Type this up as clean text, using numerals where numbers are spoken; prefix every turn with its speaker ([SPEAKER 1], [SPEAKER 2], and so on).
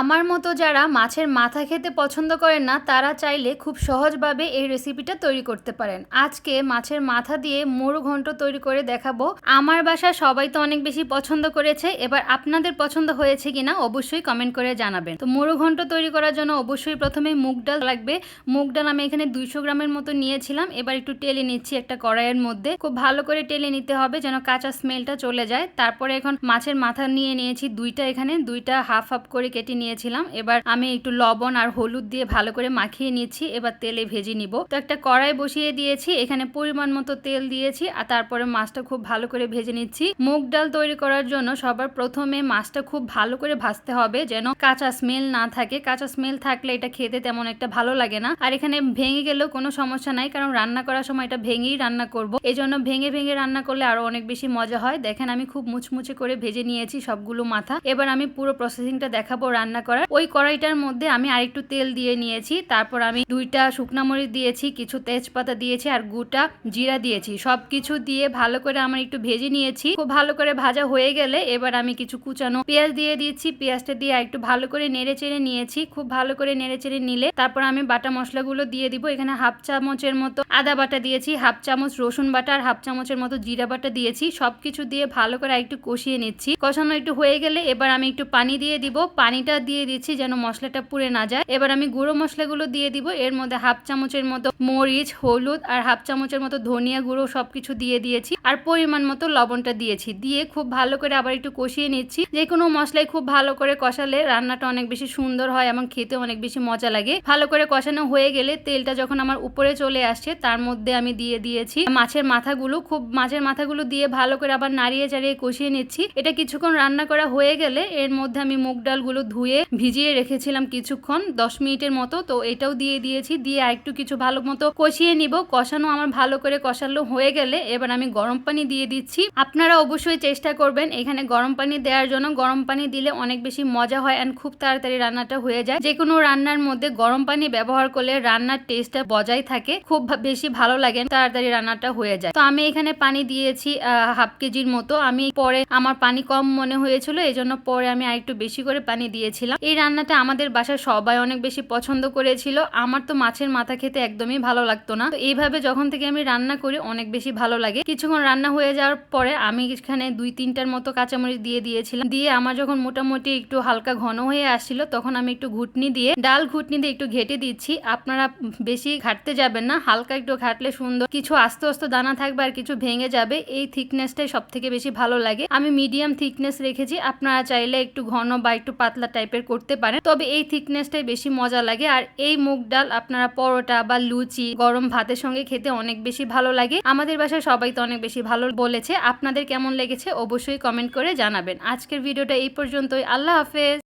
[SPEAKER 1] আমার মতো যারা মাছের মাথা খেতে পছন্দ করেন না তারা চাইলে খুব সহজভাবে এই রেসিপিটা তৈরি করতে পারেন। আজকে মাছের মাথা দিয়ে মুড়ো ঘন্ট তৈরি করে দেখাবো। আমার বাসায় সবাই তো অনেক বেশি পছন্দ করেছে, এবার আপনাদের পছন্দ হয়েছে কিনা অবশ্যই কমেন্ট করে জানাবেন। তো মুড়ো ঘন্ট তৈরি করার জন্য অবশ্যই প্রথমে মুগ ডাল লাগবে। মুগ ডাল আমি এখানে 200 গ্রামের মতো নিয়েছিলাম। এবার একটু টেলে নিচ্ছি একটা কড়াইয়ের মধ্যে, খুব ভালো করে টেলে নিতে হবে যেন কাঁচা স্মেলটা চলে যায়। তারপরে এখন মাছের মাথা নিয়ে নিয়েছি দুইটা, এখানে দুইটা হাফ হাফ করে কেটে নিয়েছিলাম। এবার আমি একটু লবণ আর হলুদ দিয়ে ভালো করে মাখিয়ে নিচ্ছি। এবার তেলে ভেজে নিব। তো একটা কড়াই বসিয়ে দিয়েছি, এখানে পরিমাণ মতো তেল দিয়েছি আর তারপরে মাছটা খুব ভালো করে ভেজে নিচ্ছি। মুগ ডাল তৈরি করার জন্য সবার প্রথমে মাছটা খুব ভালো করে ভাজতে হবে যেন কাঁচা স্মেল না থাকে। কাঁচা স্মেল থাকলে এটা খেতে তেমন একটা ভালো লাগে না। আর এখানে ভেঙে গেলেও কোনো সমস্যা নাই, কারণ রান্না করার সময় এটা ভেঙেই রান্না করব। এই জন্য ভেঙে ভেঙে রান্না করলে আরো অনেক বেশি মজা হয়। দেখেন আমি খুব মুচমুচে করে ভেজে নিয়েছি সবগুলো মাথা। এবার আমি পুরো প্রসেসিংটা দেখাবো রান্না করার। ওই কড়াইটার মধ্যে আমি আরেকটু তেল দিয়ে নিয়েছি, তারপর আমি দুইটা শুকনা মরিচ দিয়েছি, কিছু তেজপাতা দিয়েছি আর গোটা জিরা দিয়েছি। সবকিছু দিয়ে ভালো করে আমার একটু ভেজে নিয়েছি। খুব ভালো করে ভাজা হয়ে গেলে এবার আমি কিছু কুচানো পেঁয়াজ দিয়ে দিয়েছি। পেঁয়াজটা দিয়ে একটু ভালো করে নেড়ে চেড়ে নিয়েছি। খুব ভালো করে নেড়ে চেড়ে নিলে তারপর আমি বাটা মশলাগুলো দিয়ে দিব। এখানে হাফ চামচের মতো আদা বাটা দিয়েছি, হাফ চামচ রসুন বাটা আর হাফ চামচের মতো জিরা বাটা দিয়েছি। সবকিছু দিয়ে ভালো করে একটু কষিয়ে নিচ্ছি। কষানো একটু হয়ে গেলে এবার আমি একটু পানি দিয়ে দিব। পানিটা দিয়ে দিচ্ছি যেন মশলাটা পুড়ে না যায়। এবার আমি গুঁড়ো মশলাগুলো দিয়ে দিব। এর মধ্যে হাফ চামচের মতো মরিচ, হলুদ আর হাফ চামচের মতো ধনিয়া গুঁড়ো সবকিছু দিয়ে দিয়েছি আর পরিমাণ মতো লবণটা দিয়েছি। দিয়ে খুব ভালো করে আবার একটু কষিয়ে নিচ্ছি। যে কোনো মশলাই খুব ভালো করে কষালে রান্নাটা অনেক বেশি সুন্দর হয় এবং খেতে অনেক বেশি মজা লাগে। ভালো করে কষানো হয়ে গেলে তেলটা যখন আমার উপরে চলে আসছে তার মধ্যে আমি দিয়ে দিয়েছি মাছের মাথাগুলো। খুব মাছের মাথাগুলো দিয়ে ভালো করে আবার নাড়িয়ে চাড়িয়ে কষিয়ে নিচ্ছি। এটা কিছুক্ষণ রান্না করা হয়ে গেলে এর মধ্যে আমি মুগ ডালগুলো ধুয়ে ভিজিয়ে রেখেছিলাম কিছুক্ষণ 10 মিনিটের মতো, তো এটাও দিয়ে দিয়েছি। দিয়ে আরেকটু কিছু ভালো মতো কষিয়ে নিব। কষানো আমার ভালো করে কষানো হয়ে গেলে এবার আমি গরম পানি দিয়ে দিচ্ছি। আপনারা অবশ্যই চেষ্টা করবেন এখানে গরম পানি দেওয়ার জন্য। গরম পানি দিলে অনেক বেশি মজা হয় এন্ড খুব তাড়াতাড়ি রান্নাটা হয়ে যায়। যে কোনো রান্নার মধ্যে গরম পানি ব্যবহার করলে রান্নার টেস্টটা বজায় থাকে, খুব বেশি ভালো লাগে, তাড়াতাড়ি রান্নাটা হয়ে যায়। তো আমি এখানে পানি দিয়েছি হাফ কেজির মতো। আমি পরে আমার পানি কম মনে হয়েছিল, এই জন্য পরে আমি আরেকটু বেশি করে পানি দিয়েছিলাম। এই রান্নাটা আমাদের বাসায় সবাই অনেক বেশি পছন্দ করেছিল। আমার তো মাছের মাথা খেতে একদমই ভালো লাগতো না, তো এইভাবে যখন থেকে আমি রান্না করি অনেক বেশি ভালো লাগে। কিছুক্ষণ রান্না হয়ে যাওয়ার পরে আমি এখানে 2-3টার মতো কাঁচামরিচ দিয়ে দিয়েছিলাম। দিয়ে আমার যখন মোটামুটি একটু হালকা ঘন হয়ে আসছিল তখন আমি একটু ঘুটনি দিয়ে একটু ঘেটে দিচ্ছি। আপনারা বেশি ঘাটতে যাবেন না, হালকা একটু ঘাটলে সুন্দর। কিছু আস্তে আস্তে দানা থাকবে আর কিছু ভেঙে যাবে। এই থিকনেসটাই সব থেকে বেশি ভালো লাগে। আমি মিডিয়াম থিকনেস রেখেছি, আপনারা চাইলে একটু ঘন বা একটু পাতলা টাইপের করতে পারেন, তবে এই থিকনেসটাই বেশি মজা লাগে। আর এই মুগ ডাল আপনারা পরোটা বা লুচি, গরম ভাতের সঙ্গে খেতে অনেক বেশি ভালো লাগে। আমাদের বাসায় সবাই তো অনেক বেশি ভালো বলেছে। আপনাদের কেমন লেগেছে অবশ্যই কমেন্ট করে জানাবেন। আজকের ভিডিওটা এই পর্যন্তই। আল্লাহ হাফেজ।